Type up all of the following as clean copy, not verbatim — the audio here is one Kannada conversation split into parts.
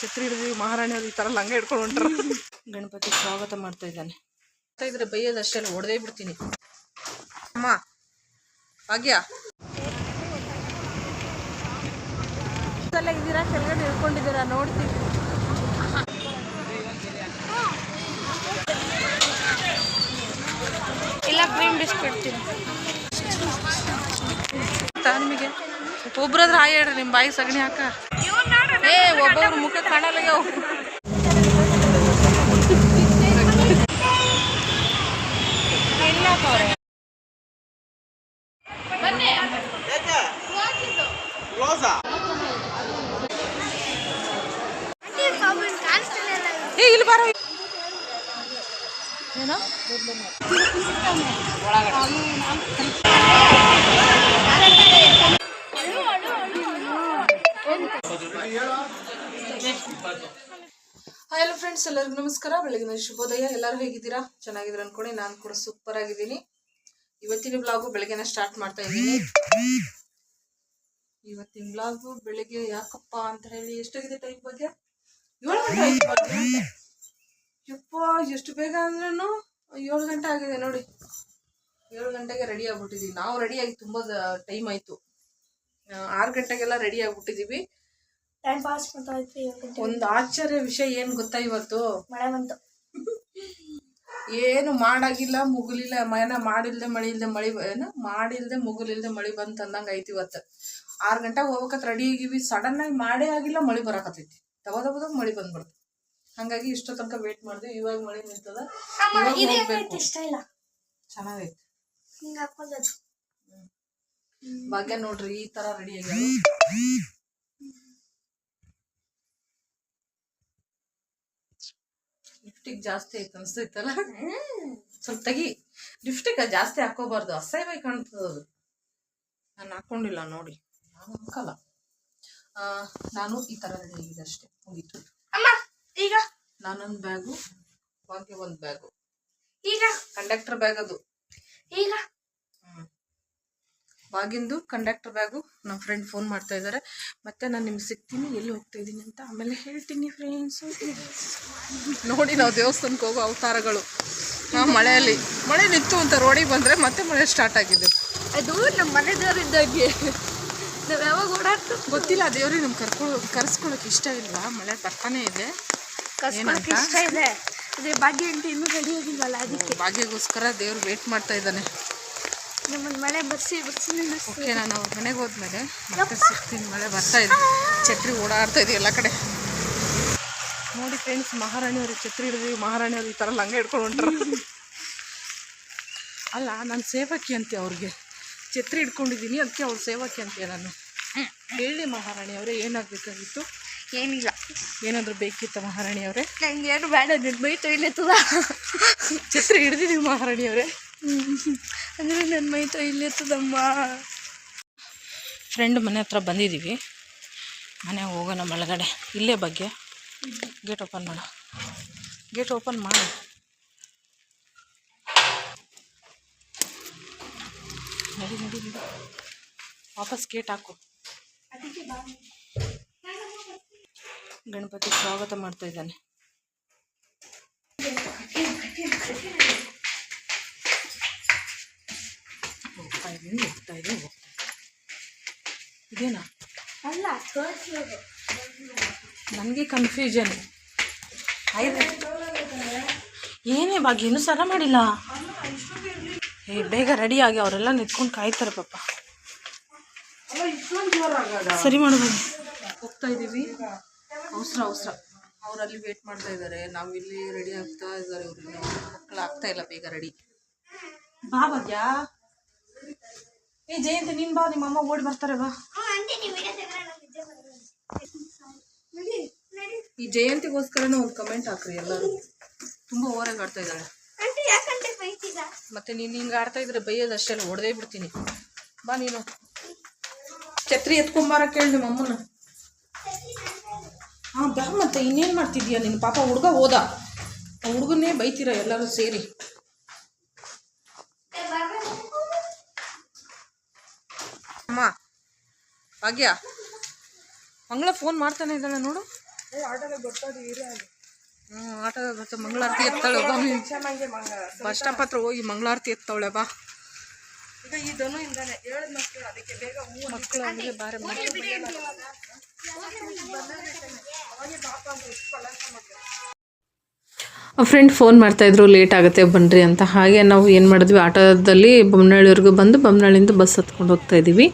ಛತ್ರಿ ಹಿಡಿದ್ವಿ, ಮಹಾರಾಣಿಯವ್ರು ಈ ಥರ ಲಂಗ ಹಿಡ್ಕೊಂಡು ಹೊಂಟ್ರು. ಗಣಪತಿ ಸ್ವಾಗತ ಮಾಡ್ತಾ ಇದ್ದಾನೆ. ಇದ್ರೆ ಬೈಯೋದಷ್ಟೇ ಅಲ್ಲ, ಹೊಡೆದೇ ಬಿಡ್ತೀನಿ. ಅಮ್ಮ ಭಾಗ್ಯ ಇದ್ದೀರಾ, ಕೆಳಗಡೆ ಹಿಡ್ಕೊಂಡಿದ್ದೀರಾ ನೋಡ್ತೀವಿ. ಇಲ್ಲ ಕ್ರೀಮ್ ಬಿಸ್ಕೆಟ್ ನಿಮಗೆ ಒಬ್ರಾದ್ರೆ ಹಾಯ್ ಹೇಳ್ರಿ, ನಿಮ್ಮ ಬಾಯಿ ಸಗಣಿ ಹಾಕ. ಒಬ್ಬೊಬ್ರು ಮುಖ ಕಾಣಲ್ಲ. ಇಲ್ಲಿ ಬಾರ ಏನೋ ಹಲೋ ಫ್ರೆಂಡ್ಸ್, ಎಲ್ಲರಿಗೂ ನಮಸ್ಕಾರ. ಬೆಳಗಿನ ಶುಭೋದಯ. ಎಲ್ಲರೂ ಹೇಗಿದ್ದೀರಾ? ಚೆನ್ನಾಗಿದ್ದೀರ ಅನ್ಕೊಳ್ಳಿ. ನಾನು ಕೂಡ ಸೂಪರ್ ಆಗಿದ್ದೀನಿ. ಇವತ್ತಿನ ಬ್ಲಾಗು ಬೆಳಗ್ಗೆನ ಸ್ಟಾರ್ಟ್ ಮಾಡ್ತಾ ಇದ್ದೀನಿ. ಇವತ್ತಿನ ಬ್ಲಾಗು ಬೆಳಿಗ್ಗೆ ಯಾಕಪ್ಪ ಅಂತ ಹೇಳಿ, ಎಷ್ಟಾಗಿದೆ ಟೈಮ್ ಬಗ್ಗೆ? 7 ಗಂಟೆ. ಯಪ್ಪ ಎಷ್ಟು ಬೇಗ ಅಂದ್ರೂ 7 ಗಂಟೆ ಆಗಿದೆ ನೋಡಿ. 7 ಗಂಟೆಗೆ ರೆಡಿ ಆಗ್ಬಿಟ್ಟಿದೀವಿ. ನಾವು ರೆಡಿ ಆಗಿ ತುಂಬಾ ಟೈಮ್ ಆಯ್ತು. 6 ಗಂಟೆಗೆಲ್ಲ ರೆಡಿ ಆಗ್ಬಿಟ್ಟಿದೀವಿ. ಒಂದು ಆಶ್ಚರ್ಯ ವಿಷಯ ಏನ್ ಗೊತ್ತಾ, ಇವತ್ತು ಮಳೆ ಬಂತು. ಏನು ಮಾಡಾಗಿಲ್ಲ, ಮುಗುಲಿಲ್ಲ, ಮಾಡಿಲ್ದೆ ಮಳಿ ಇಲ್ದೆ ಮಳಿ, ಏನು ಮಾಡಿಲ್ದೆ ಮುಗುಲಿಲ್ದೆ ಮಳಿ ಬಂತ ಅಂದಂಗ ಐತಿ. ಇವತ್ತು 6 ಗಂಟೆಗೆ ಹೋಗ್ಬೇಕತ್ ರೆಡಿ ಆಗಿವಿ. ಸಡನ್ ಆಗಿ ಮಾಡೇ ಆಗಿಲ್ಲ, ಮಳಿ ಬರಾಕತ್ತೈತಿ. ದಬದಾಗ ಮಳಿ ಬಂದ್ಬಿಡ್ತು. ಹಂಗಾಗಿ ಇಷ್ಟೋ ತನಕ ವೇಟ್ ಮಾಡಿದ್ವಿ. ಇವಾಗ ಮಳಿ ನಿಂತದ, ಚೆನ್ನಾಗೈತಿ. ಭಾಗ್ಯ ನೋಡ್ರಿ ಈ ತರ ರೆಡಿ ಆಗ್ಯಾವ. ಲಿಫ್ಟಿಗೆ ಜಾಸ್ತಿ ಐತೆ ಅನ್ಸ್ತೈತಲ್ಲ, ಸ್ವಲ್ಪ ತೆಗಿ. ಲಿಫ್ಟಿಗೆ ಜಾಸ್ತಿ ಹಾಕೋಬಾರ್ದು, ಅಸಹ್ಯವಾಗಿ ಕಾಣ್ತದ ಅದು. ನಾನು ಹಾಕೊಂಡಿಲ್ಲ ನೋಡಿ, ನಾನು ಹಾಕಲ್ಲ. ನಾನು ಈ ತರ ರೆಡಿ ಆಗಿದೆ ಅಷ್ಟೇ, ಮುಗೀತು. ಈಗ ನಾನೊಂದು ಬ್ಯಾಗು, ಭಾಗ್ಯ ಒಂದು ಬ್ಯಾಗು. ಈಗ ಕಂಡಕ್ಟರ್ ಬ್ಯಾಗ್ ಅದು. ಈಗ ಭಾಗ್ಯಂದು ಕಂಡಕ್ಟರ್ ಬ್ಯಾಗು. ನಮ್ಮ ಫ್ರೆಂಡ್ ಫೋನ್ ಮಾಡ್ತಾ ಇದ್ದಾರೆ. ಮತ್ತೆ ನಾನು ನಿಮ್ಗೆ ಸಿಗ್ತೀನಿ, ಎಲ್ಲಿ ಹೋಗ್ತಾ ಇದ್ದೀನಿ ಅಂತ ಆಮೇಲೆ ಹೇಳ್ತೀನಿ ಫ್ರೆಂಡ್ಸ್. ನೋಡಿ, ನಾವು ದೇವಸ್ಥಾನಕ್ಕೆ ಹೋಗೋ ಅವತಾರಗಳು. ಮಳೆಯಲ್ಲಿ ಮಳೆ ನಿಂತು ಅಂತ ರೋಡಿಗೆ ಬಂದರೆ ಮತ್ತೆ ಮಳೆ ಸ್ಟಾರ್ಟ್ ಆಗಿದೆ. ಅದು ನಮ್ಮ ಮನೆ ದೇವರಿದ್ದಾಗೆ ನಾವು ಯಾವಾಗ ಓಡಾಡ್ತು ಗೊತ್ತಿಲ್ಲ. ದೇವ್ರಿಗೆ ನಮ್ಗೆ ಕರ್ಸ್ಕೊಳಕ್ಕೆ ಇಷ್ಟ ಇಲ್ವಾ? ಮಳೆ ಬರ್ತಾನೆ ಇದೆ, ಇಷ್ಟ ಇದೆ. ಅದೇ ಭಾಗ್ಯ ಅಂತ ಇನ್ನೂ ರೆಡಿ ಆಗಿಲ್ವಲ್ಲ, ಅದಕ್ಕೆ ಭಾಗ್ಯಗೋಸ್ಕರ ದೇವ್ರು ವೇಟ್ ಮಾಡ್ತಾ ಇದ್ದಾನೆ. ನಮ್ಮನ್ನು ಮಳೆ ಬರ್ಸಿ ಓಕೆ, ನಾನು ಅವ್ರ ಮನೆಗೆ ಹೋದ್ಮೇಲೆ ಮತ್ತೆ ಸಿಗ್ತೀನಿ. ಮಳೆ ಬರ್ತಾ ಇದೆ, ಛತ್ರಿ ಓಡಾಡ್ತಾ ಇದೀವಿ ಎಲ್ಲ ಕಡೆ. ನೋಡಿ ಫ್ರೆಂಡ್ಸ್, ಮಹಾರಾಣಿಯವ್ರಿಗೆ ಛತ್ರಿ ಹಿಡಿದ್ವಿ, ಮಹಾರಾಣಿಯವ್ರು ಈ ಥರ ಲಂಗ ಹಿಡ್ಕೊಂಡು ಹೊಂಟ್ರು. ಅಲ್ಲ, ನಾನು ಸೇವಕಿ ಅಂತೆ, ಅವ್ರಿಗೆ ಛತ್ರಿ ಹಿಡ್ಕೊಂಡಿದ್ದೀನಿ, ಅದಕ್ಕೆ ಅವ್ರು ಸೇವಕಿ ಅಂತೆ. ನಾನು ಹೇಳಿ ಮಹಾರಾಣಿಯವರೇ, ಏನಾಗಬೇಕಾಗಿತ್ತು? ಏನಿಲ್ಲ, ಏನಾದರೂ ಬೇಕಿತ್ತ ಮಹಾರಾಣಿಯವರೇ? ನಂಗೆ ಏನು ಬೇಡ, ನಿನ್ನ ಮೈ ತೊಯ್ಲೆತ್ತದ. ಛತ್ರಿ ಹಿಡಿದಿದ್ದೀವಿ ಮಹಾರಾಣಿಯವರೇ, ಅಂದರೆ ನನ್ನ ಮೈ ತೊಯ್ಲೆತ್ತದಮ್ಮ. ಫ್ರೆಂಡ್ ಮನೆ ಹತ್ರ ಬಂದಿದ್ದೀವಿ. ಮನೆಗೆ ಹೋಗೋಣ ಒಳಗಡೆ. ಇಲ್ಲೇ ಬಗ್ಗೆ ಗೇಟ್ ಓಪನ್ ಮಾಡು, ಗೇಟ್ ಓಪನ್ ಮಾಡು. ನಡಿ ನಡಿ ನಡಿ, ವಾಪಸ್ ಗೇಟ್ ಹಾಕು. ಗಣಪತಿ ಸ್ವಾಗತ ಮಾಡ್ತಾ ಇದ್ದಾನೆ. ಹೋಗ್ತಾ ಇದೆ. ಇದೇನಾ? ಅಲ್ಲ, ನನಗೆ ಕನ್ಫ್ಯೂಷನ್ ಏನೇ ಭಾಗ್ಯ, ಇನ್ನೂ ಸರ ಮಾಡಿಲ್ಲ. ಬೇಗ ರೆಡಿ ಆಗಿ ಅವರೆಲ್ಲ ನಿಂತ್ಕೊಂಡು ಕಾಯ್ತಾರೆ ಪಾಪ. ಸರಿ ಮಾಡೋದು. ಹೋಗ್ತಾ ಇದ್ದೀವಿ, ಅವಸರ. ಅವರಲ್ಲಿ ವೇಟ್ ಮಾಡ್ತಾ ಇದ್ದಾರೆ, ನಾವಿಲ್ಲಿ ರೆಡಿ ಆಗ್ತಾ ಇದ್ದಾರೆ. ಇವ್ರಿಗೆ ಮಕ್ಕಳು ಆಗ್ತಾ ಇಲ್ಲ ಬೇಗ ರೆಡಿ. ಬಾ ಭಾಗ್ಯ. ಜಯಂತಿ ನೀನ್ ಬಾ, ನಿಮ್ಮ ಅಮ್ಮ ಓಡಿ ಬರ್ತಾರೆ, ಬಾ. ಈ ಜಯಂತಿಗೋಸ್ಕರನೇ ಒಂದು ಕಮೆಂಟ್ ಹಾಕ್ರಿ ಎಲ್ಲರೂ. ತುಂಬಾ ಓವರಾಗಿ ಆಡ್ತಾ ಇದ್ದಾಳೆ. ಮತ್ತೆ ನೀನು ಹಿಂಗೆ ಆಡ್ತಾ ಇದ್ರೆ ಬೈಯೋದಷ್ಟೇ ಅಲ್ಲ, ಹೊಡೆದೇ ಬಿಡ್ತೀನಿ. ಬಾ ನೀನು. ಛತ್ರಿ ಎತ್ಕೊಂಬಾರ ಕೇಳಿ ನಿಮ್ಮ ಅಮ್ಮನ. ಬಾ. ಮತ್ತೆ ಇನ್ನೇನು ಮಾಡ್ತಿದ್ಯಾ ನೀನು? ಪಾಪ ಹುಡುಗ ಹೋದ, ಹುಡುಗನ್ನೇ ಬೈತೀರ ಎಲ್ಲರೂ ಸೇರಿ. ಅಮ್ಮ ಭಾಗ್ಯ, ಮಂಗಳ ಫೋನ್ ಮಾಡ್ತಾನೆ ಇದ್ದಾಳೆ ನೋಡು. ಆಟೋ ಬರ್ತಾ ಮಂಗಳಾರತಿ ಎತ್ತಾಳೆ ಬಾ ಬಸ್ ಸ್ಟಾಪ್ ಹತ್ರ ಹೋಗಿ ಮಂಗಳಾರತಿ ಎತ್ತಾವಳೆ ಬಾ. ಈಗ ಇದನ್ನು ಇಂದಾನೆ ಹೇಳಿದ ಮಕ್ಕಳು ಅದಕ್ಕೆ ಬೇಗ ಮಕ್ಕಳು ಹಂಗೆ ಬಾರೆ ಫ್ರೆಂಡ್ ಫೋನ್ ಮಾಡ್ತಾಯಿದ್ರು ಲೇಟ್ ಆಗುತ್ತೆ ಬನ್ನಿರಿ ಅಂತ. ಹಾಗೆ ನಾವು ಏನು ಮಾಡಿದ್ವಿ, ಆಟೋದಲ್ಲಿ ಬೊಮ್ಮನಹಳ್ಳಿವರೆಗೂ ಬಂದು ಬೊಮ್ಮನಹಳ್ಳಿಯಿಂದ ಬಸ್ ಹತ್ಕೊಂಡು ಹೋಗ್ತಾಯಿದ್ದೀವಿ.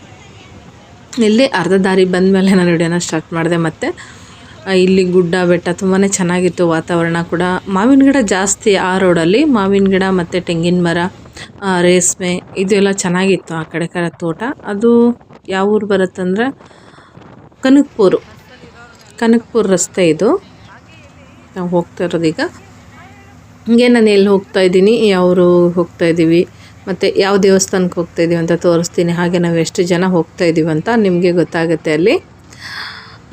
ಇಲ್ಲಿ ಅರ್ಧ ದಾರಿ ಬಂದಮೇಲೆ ನಾನು ವಿಡಿಯೋನ ಸ್ಟಾರ್ಟ್ ಮಾಡಿದೆ. ಮತ್ತು ಇಲ್ಲಿ ಗುಡ್ಡ ಬೆಟ್ಟ ತುಂಬಾ ಚೆನ್ನಾಗಿತ್ತು, ವಾತಾವರಣ ಕೂಡ. ಮಾವಿನ ಗಿಡ ಜಾಸ್ತಿ ಆ ರೋಡಲ್ಲಿ, ಮಾವಿನ ಗಿಡ ಮತ್ತು ತೆಂಗಿನ ಮರ, ರೇಷ್ಮೆ ಇದೆಲ್ಲ ಚೆನ್ನಾಗಿತ್ತು. ಆ ಕಡೆ ತೋಟ. ಅದು ಯಾವ ಊರು ಬರುತ್ತಂದರೆ ಕನಕಪುರ ರಸ್ತೆ ಇದು ನಾವು ಹೋಗ್ತಾ ಇರೋದೀಗ. ಹೀಗೆ ನಾನು ಎಲ್ಲಿ ಹೋಗ್ತಾಯಿದ್ದೀನಿ, ಯಾವರು ಹೋಗ್ತಾಯಿದ್ದೀವಿ ಮತ್ತು ಯಾವ ದೇವಸ್ಥಾನಕ್ಕೆ ಹೋಗ್ತಾಯಿದ್ದೀವಿ ಅಂತ ತೋರಿಸ್ತೀನಿ. ಹಾಗೆ ನಾವು ಎಷ್ಟು ಜನ ಹೋಗ್ತಾಯಿದ್ದೀವಿ ಅಂತ ನಿಮಗೆ ಗೊತ್ತಾಗುತ್ತೆ. ಅಲ್ಲಿ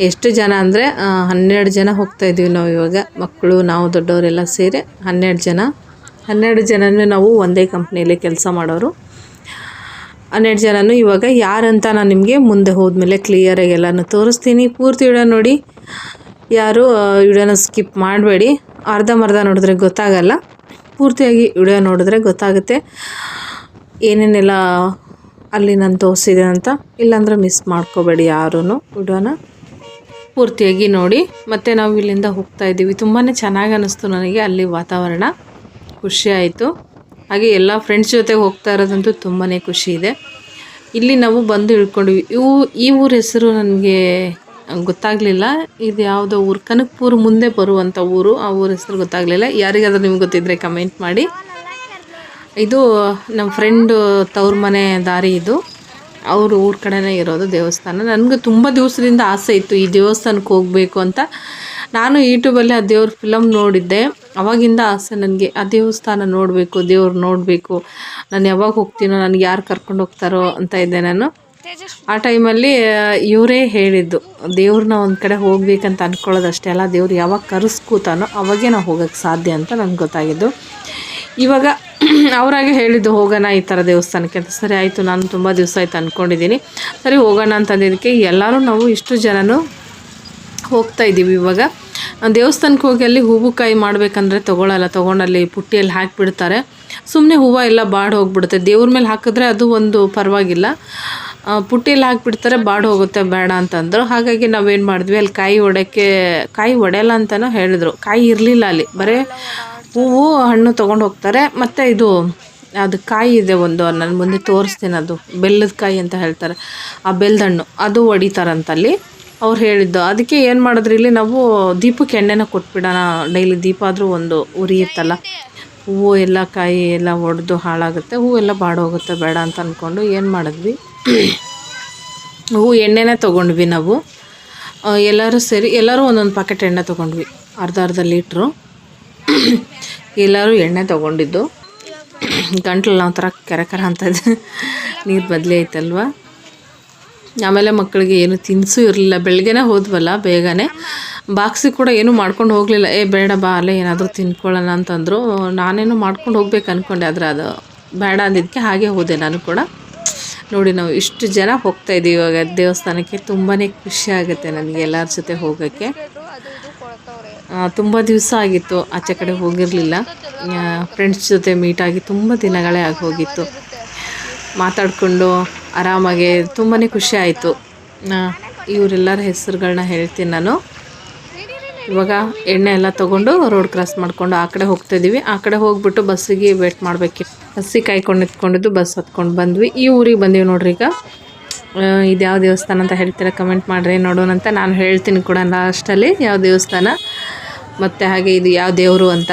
ಎಷ್ಟು ಜನ ಅಂದರೆ 12 ಜನ ಹೋಗ್ತಾಯಿದ್ದೀವಿ ನಾವು ಇವಾಗ. ಮಕ್ಕಳು ನಾವು ದೊಡ್ಡವರೆಲ್ಲ ಸೇರಿ 12 ಜನನೂ ನಾವು ಒಂದೇ ಕಂಪ್ನಿಯಲ್ಲಿ ಕೆಲಸ ಮಾಡೋರು. 12 ಜನನೂ ಇವಾಗ ಯಾರಂತ ನಾನು ನಿಮಗೆ ಮುಂದೆ ಹೋದ್ಮೇಲೆ ಕ್ಲಿಯರಾಗಿ ಎಲ್ಲನೂ ತೋರಿಸ್ತೀನಿ. ಪೂರ್ತಿ ವಿಡಿಯೋ ನೋಡಿ, ಯಾರು ವಿಡಿಯೋನ ಸ್ಕಿಪ್ ಮಾಡಬೇಡಿ. ಅರ್ಧಂಬರ್ಧ ನೋಡಿದ್ರೆ ಗೊತ್ತಾಗಲ್ಲ, ಪೂರ್ತಿಯಾಗಿ ವಿಡಿಯೋ ನೋಡಿದ್ರೆ ಗೊತ್ತಾಗುತ್ತೆ ಏನೇನೆಲ್ಲ ಅಲ್ಲಿ ನಾನು ತೋರಿಸಿದೆ ಅಂತ. ಇಲ್ಲಾಂದರೆ ಮಿಸ್ ಮಾಡ್ಕೋಬೇಡಿ ಯಾರೂ ವಿಡಿಯೋನ ಪೂರ್ತಿಯಾಗಿ ನೋಡಿ. ಮತ್ತು ನಾವು ಇಲ್ಲಿಂದ ಹೋಗ್ತಾಯಿದ್ದೀವಿ. ತುಂಬಾ ಚೆನ್ನಾಗಿ ಅನ್ನಿಸ್ತು ನನಗೆ ಅಲ್ಲಿ ವಾತಾವರಣ, ಖುಷಿ ಆಯಿತು. ಹಾಗೆ ಎಲ್ಲ ಫ್ರೆಂಡ್ಸ್ ಜೊತೆಗೆ ಹೋಗ್ತಾ ಇರೋದಂತೂ ತುಂಬಾ ಖುಷಿ ಇದೆ. ಇಲ್ಲಿ ನಾವು ಬಂದು ಇಳ್ಕೊಂಡ್ವಿ. ಈ ಊರ ಹೆಸರು ನನಗೆ ಗೊತ್ತಾಗಲಿಲ್ಲ. ಇದು ಯಾವುದೋ ಊರು, ಕನಕಪುರ ಮುಂದೆ ಬರುವಂಥ ಊರು. ಆ ಊರ ಹೆಸರು ಗೊತ್ತಾಗಲಿಲ್ಲ. ಯಾರಿಗಾದ್ರೂ ನಿಮ್ಗೆ ಗೊತ್ತಿದ್ದರೆ ಕಮೆಂಟ್ ಮಾಡಿ. ಇದು ನಮ್ಮ ಫ್ರೆಂಡು ತವ್ರ ಮನೆ ದಾರಿ. ಇದು ಅವರು ಊರ ಕಡೆನೇ ಇರೋದು ದೇವಸ್ಥಾನ. ನನಗೆ ತುಂಬ ದಿವಸದಿಂದ ಆಸೆ ಇತ್ತು ಈ ದೇವಸ್ಥಾನಕ್ಕೆ ಹೋಗಬೇಕು ಅಂತ. ನಾನು ಯೂಟ್ಯೂಬಲ್ಲಿ ಆ ದೇವ್ರ ಫಿಲಮ್ ನೋಡಿದ್ದೆ. ಅವಾಗಿಂದ ಆಸೆ ನನಗೆ, ಆ ದೇವಸ್ಥಾನ ನೋಡಬೇಕು, ದೇವ್ರು ನೋಡಬೇಕು. ನಾನು ಯಾವಾಗ ಹೋಗ್ತೀನೋ, ನನಗೆ ಯಾರು ಕರ್ಕೊಂಡು ಹೋಗ್ತಾರೋ ಅಂತ ಇದ್ದೆ ನಾನು. ಆ ಟೈಮಲ್ಲಿ ಇವರೇ ಹೇಳಿದ್ದು, ದೇವ್ರನ್ನ ಒಂದು ಕಡೆ ಹೋಗ್ಬೇಕಂತ ಅಂದ್ಕೊಳ್ಳೋದಷ್ಟೇ ಅಲ್ಲ, ದೇವ್ರು ಯಾವಾಗ ಕರೆಸ್ಕೂತಾನೋ ಅವಾಗೇ ನಾವು ಹೋಗೋಕ್ಕೆ ಸಾಧ್ಯ ಅಂತ ನನಗೆ ಗೊತ್ತಾಗಿದ್ದು. ಇವಾಗ ಅವರಾಗೆ ಹೇಳಿದ್ದು ಹೋಗೋಣ ಈ ಥರ ದೇವಸ್ಥಾನಕ್ಕೆ ಅಂತ. ಸರಿ ಆಯಿತು, ನಾನು ತುಂಬ ದಿವಸ ಆಯ್ತು ಅಂದ್ಕೊಂಡಿದ್ದೀನಿ. ಸರಿ ಹೋಗೋಣ ಅಂತಂದಿದ್ದಕ್ಕೆ ಎಲ್ಲರೂ ನಾವು ಇಷ್ಟು ಜನನೂ ಹೋಗ್ತಾಯಿದ್ದೀವಿ. ಇವಾಗ ದೇವಸ್ಥಾನಕ್ಕೆ ಹೋಗಿ ಅಲ್ಲಿ ಹೂವು ಕಾಯಿ ಮಾಡಬೇಕಂದ್ರೆ ತೊಗೊಂಡಲ್ಲಿ ಪುಟ್ಟಿಯಲ್ಲಿ ಹಾಕಿಬಿಡ್ತಾರೆ. ಸುಮ್ಮನೆ ಹೂವು ಎಲ್ಲ ಬಾಡಿ ಹೋಗ್ಬಿಡುತ್ತೆ. ದೇವ್ರ ಮೇಲೆ ಹಾಕಿದ್ರೆ ಅದು ಒಂದು ಪರವಾಗಿಲ್ಲ, ಪುಟ್ಟಿಯಲ್ಲಿ ಹಾಕಿಬಿಡ್ತಾರೆ, ಬಾಡಿ ಹೋಗುತ್ತೆ, ಬೇಡ ಅಂತಂದರು. ಹಾಗಾಗಿ ನಾವೇನು ಮಾಡಿದ್ವಿ, ಅಲ್ಲಿ ಕಾಯಿ ಒಡೆಯಲ್ಲ ಅಂತಲೂ ಹೇಳಿದ್ರು. ಕಾಯಿ ಇರಲಿಲ್ಲ ಅಲ್ಲಿ, ಬರೀ ಹೂವು ಹಣ್ಣು ತೊಗೊಂಡು ಹೋಗ್ತಾರೆ. ಮತ್ತು ಅದು ಕಾಯಿ ಇದೆ ಒಂದು, ನನ್ನ ಮುಂದೆ ತೋರಿಸ್ತೀನಿ. ಅದು ಬೆಲ್ಲದ ಕಾಯಿ ಅಂತ ಹೇಳ್ತಾರೆ, ಆ ಬೆಲ್ಲದ ಹಣ್ಣು ಅದು ಹೊಡಿತಾರಂತಲ್ಲಿ ಅವ್ರು ಹೇಳಿದ್ದು. ಅದಕ್ಕೆ ಏನು ಮಾಡಿದ್ರಿ, ಇಲ್ಲಿ ನಾವು ದೀಪಕ್ಕೆ ಎಣ್ಣೆನ ಕೊಟ್ಬಿಡೋಣ, ಡೈಲಿ ದೀಪ ಆದರೂ ಒಂದು ಉರಿಯುತ್ತಲ್ಲ. ಹೂವು ಎಲ್ಲ ಕಾಯಿ ಎಲ್ಲ ಒಡೆದು ಹಾಳಾಗುತ್ತೆ, ಹೂವೆಲ್ಲ ಬಾಡೋಗುತ್ತೆ, ಬೇಡ ಅಂತ ಅಂದ್ಕೊಂಡು ಏನು ಮಾಡಿದ್ವಿ, ಹೂವು ಎಣ್ಣೆನೇ ತೊಗೊಂಡ್ವಿ ನಾವು. ಎಲ್ಲರೂ ಸೇರಿ ಒಂದೊಂದು ಪ್ಯಾಕೆಟ್ ಎಣ್ಣೆ ತೊಗೊಂಡ್ವಿ, ಅರ್ಧ ಲೀಟ್ರು ಎಲ್ಲರೂ ಎಣ್ಣೆ ತೊಗೊಂಡಿದ್ದು. ಗಂಟ್ಲಲ್ಲಿ ಒಂಥರ ಕೆರೆ ಅಂತ ಇದೆ, ನೀರು ಬದಲಿ ಐತಲ್ವ. ಆಮೇಲೆ ಮಕ್ಕಳಿಗೆ ಏನು ತಿನಿಸು ಇರಲಿಲ್ಲ. ಬೆಳಗ್ಗೆನೇ ಹೋದ್ವಲ್ಲ ಬೇಗನೆ, ಬಾಕ್ಸಿಗೆ ಕೂಡ ಏನೂ ಮಾಡ್ಕೊಂಡು ಹೋಗಲಿಲ್ಲ. ಬೇಡ ಬಾ ಅಲ್ಲೇ ಏನಾದರೂ ತಿನ್ಕೊಳ್ಳೋಣ ಅಂತಂದರು. ನಾನೇನು ಮಾಡ್ಕೊಂಡು ಹೋಗ್ಬೇಕು ಅಂದ್ಕೊಂಡೆ, ಆದರೆ ಅದು ಬೇಡ ಅಂದಿದ್ದಕ್ಕೆ ಹಾಗೆ ಹೋದೆ ನಾನು ಕೂಡ. ನೋಡಿ, ನಾವು ಇಷ್ಟು ಜನ ಹೋಗ್ತಾಯಿದ್ದೀವಿ ಇವಾಗ ದೇವಸ್ಥಾನಕ್ಕೆ. ತುಂಬಾ ಖುಷಿ ಆಗುತ್ತೆ ನನಗೆ ಎಲ್ಲರ ಜೊತೆ ಹೋಗೋಕ್ಕೆ. ತುಂಬ ದಿವಸ ಆಗಿತ್ತು ಆಚೆ ಕಡೆ ಹೋಗಿರಲಿಲ್ಲ. ಫ್ರೆಂಡ್ಸ್ ಜೊತೆ ಮೀಟಾಗಿ ತುಂಬ ದಿನಗಳೇ ಆಗಿ ಹೋಗಿತ್ತು. ಮಾತಾಡಿಕೊಂಡು ಆರಾಮಾಗಿ ತುಂಬಾ ಖುಷಿ ಆಯಿತು. ಇವರೆಲ್ಲರ ಹೆಸರುಗಳನ್ನ ಹೇಳ್ತೀನಿ ನಾನು. ಇವಾಗ ಎಣ್ಣೆ ಎಲ್ಲ ತೊಗೊಂಡು ರೋಡ್ ಕ್ರಾಸ್ ಮಾಡಿಕೊಂಡು ಆ ಕಡೆ ಹೋಗ್ತಾಯಿದ್ದೀವಿ. ಆ ಕಡೆ ಹೋಗ್ಬಿಟ್ಟು ಬಸ್ಸಿಗೆ ವೇಟ್ ಮಾಡಬೇಕಿತ್ತು. ಬಸ್ಸಿಗೆ ಕಾಯ್ಕೊಂಡು ನಿಂತ್ಕೊಂಡಿದ್ದು ಬಸ್ ಹತ್ಕೊಂಡು ಬಂದ್ವಿ. ಈ ಊರಿಗೆ ಬಂದೀವಿ ನೋಡ್ರಿ. ಈಗ ಇದು ಯಾವ ದೇವಸ್ಥಾನ ಅಂತ ಹೇಳ್ತೀರಾ ಕಮೆಂಟ್ ಮಾಡಿರಿ, ನೋಡೋಣ ಅಂತ. ನಾನು ಹೇಳ್ತೀನಿ ಕೂಡ ಲಾಸ್ಟಲ್ಲಿ ಯಾವ ದೇವಸ್ಥಾನ ಮತ್ತು ಹಾಗೆ ಇದು ಯಾವ ದೇವರು ಅಂತ.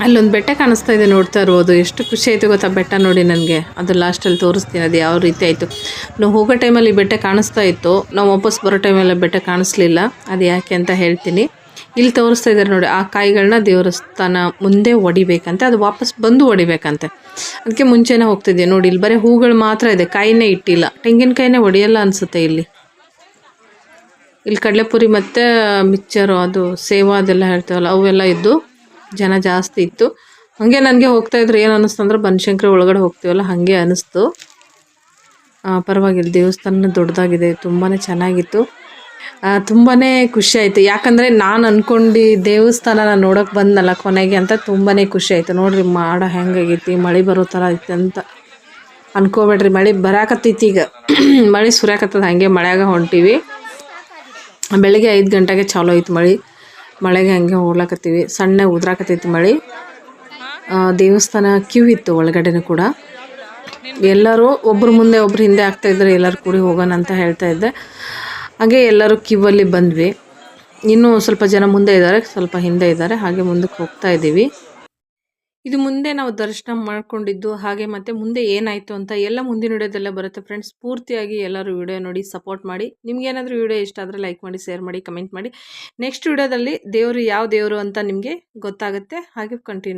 ಅಲ್ಲೊಂದು ಬೆಟ್ಟ ಕಾಣಿಸ್ತಾ ಇದೆ, ನೋಡ್ತಾ ಇರ್ಬೋದು. ಎಷ್ಟು ಖುಷಿ ಆಯಿತು ಗೊತ್ತಾ ಬೆಟ್ಟ ನೋಡಿ ನನಗೆ. ಅದು ಲಾಸ್ಟಲ್ಲಿ ತೋರಿಸ್ತೀನಿ ಅದು ಯಾವ ರೀತಿ ಆಯಿತು. ನಾವು ಹೋಗೋ ಟೈಮಲ್ಲಿ ಬೆಟ್ಟ ಕಾಣಿಸ್ತಾ ಇತ್ತು, ನಾವು ವಾಪಸ್ ಬರೋ ಟೈಮಲ್ಲಿ ಬೆಟ್ಟ ಕಾಣಿಸ್ಲಿಲ್ಲ. ಅದು ಯಾಕೆ ಅಂತ ಹೇಳ್ತೀನಿ. ಇಲ್ಲಿ ತೋರಿಸ್ತಾ ಇದ್ದಾರೆ ನೋಡಿ, ಆ ಕಾಯಿಗಳನ್ನ ದೇವಸ್ಥಾನ ಮುಂದೆ ಹೊಡಿಬೇಕಂತೆ, ಅದು ವಾಪಸ್ ಬಂದು ಹೊಡಿಬೇಕಂತೆ. ಅದಕ್ಕೆ ಮುಂಚೆನೇ ಹೋಗ್ತಿದ್ದೆ ನೋಡಿ. ಇಲ್ಲಿ ಬರೀ ಹೂಗಳು ಮಾತ್ರ ಇದೆ, ಕಾಯಿನೇ ಇಟ್ಟಿಲ್ಲ. ತೆಂಗಿನಕಾಯಿನೇ ಹೊಡಿಯಲ್ಲ ಅನಿಸುತ್ತೆ ಇಲ್ಲಿ ಕಡಲೆಪುರಿ ಮತ್ತು ಮಿಕ್ಚರು, ಅದು ಸೇವಾ ಅದೆಲ್ಲ ಹೇಳ್ತೇವಲ್ಲ, ಅವೆಲ್ಲ ಇದ್ದು ಜನ ಜಾಸ್ತಿ ಇತ್ತು. ಹಾಗೆ ನನಗೆ ಹೋಗ್ತಾಯಿದ್ರು ಏನು ಅನ್ನಿಸ್ತು ಅಂದ್ರೆ, ಬನಶಂಕರಿ ಒಳಗಡೆ ಹೋಗ್ತೀವಲ್ಲ ಹಾಗೆ ಅನ್ನಿಸ್ತು. ಪರವಾಗಿಲ್ಲ, ದೇವಸ್ಥಾನ ದೊಡ್ಡದಾಗಿದೆ, ತುಂಬಾ ಚೆನ್ನಾಗಿತ್ತು. ತುಂಬಾ ಖುಷಿ ಆಯಿತು. ಯಾಕಂದರೆ ನಾನು ಅಂದ್ಕೊಂಡು ದೇವಸ್ಥಾನನ ನೋಡೋಕೆ ಬಂದನಲ್ಲ ಕೊನೆಗೆ ಅಂತ ತುಂಬಾ ಖುಷಿ ಆಯಿತು. ನೋಡಿರಿ ಮಾಡ ಹೆಂಗಾಗೈತಿ, ಮಳೆ ಬರೋ ಥರ ಐತೆ ಅಂತ ಅನ್ಕೋಬೇಡ್ರಿ. ಮಳೆ ಬರಾಕತ್ತೈತಿ ಈಗ. ಮಳೆ ಸುರ್ಯಾಕತ್ತದ, ಹಾಗೆ ಮಳೆಯಾಗ ಹೊಂಟೀವಿ. ಬೆಳಗ್ಗೆ 5 ಗಂಟೆಗೆ ಚಾಲೂ ಆಯ್ತು ಮಳೆಗೆ ಹಂಗೆ ಹೋಗ್ಲಾಕತ್ತೀವಿ. ಸಣ್ಣ ಉದ್ರಾಕತ್ತೈತಿ ಮಳೆ. ದೇವಸ್ಥಾನ ಕ್ಯೂ ಇತ್ತು ಒಳಗಡೆನೂ ಕೂಡ. ಎಲ್ಲರೂ ಒಬ್ರು ಮುಂದೆ ಒಬ್ರು ಹಿಂದೆ ಆಗ್ತಾಯಿದ್ರು. ಎಲ್ಲರೂ ಕೂಡಿ ಹೋಗೋಣ ಅಂತ ಹೇಳ್ತಾ ಇದ್ದೆ. ಹಾಗೆ ಎಲ್ಲರೂ ಕ್ಯೂವಲ್ಲಿ ಬಂದ್ವಿ. ಇನ್ನೂ ಸ್ವಲ್ಪ ಜನ ಮುಂದೆ ಇದ್ದಾರೆ, ಸ್ವಲ್ಪ ಹಿಂದೆ ಇದ್ದಾರೆ. ಹಾಗೆ ಮುಂದಕ್ಕೆ ಹೋಗ್ತಾ ಇದ್ದೀವಿ. ಇದು ಮುಂದೆ ನಾವು ದರ್ಶನ ಮಾಡ್ಕೊಂಡಿದ್ದು, ಹಾಗೆ ಮತ್ತು ಮುಂದೆ ಏನಾಯಿತು ಅಂತ ಎಲ್ಲ ಮುಂದಿನ ವಿಡಿಯೋದಲ್ಲೇ ಬರುತ್ತೆ ಫ್ರೆಂಡ್ಸ್. ಪೂರ್ತಿಯಾಗಿ ಎಲ್ಲರೂ ವಿಡಿಯೋ ನೋಡಿ ಸಪೋರ್ಟ್ ಮಾಡಿ. ನಿಮ್ಗೇನಾದರೂ ವಿಡಿಯೋ ಇಷ್ಟ ಆದರೆ ಲೈಕ್ ಮಾಡಿ, ಶೇರ್ ಮಾಡಿ, ಕಮೆಂಟ್ ಮಾಡಿ. ನೆಕ್ಸ್ಟ್ ವಿಡಿಯೋದಲ್ಲಿ ದೇವರು ಯಾವ ದೇವರು ಅಂತ ನಿಮಗೆ ಗೊತ್ತಾಗುತ್ತೆ. ಹಾಗೆ ಕಂಟಿನ್ಯೂ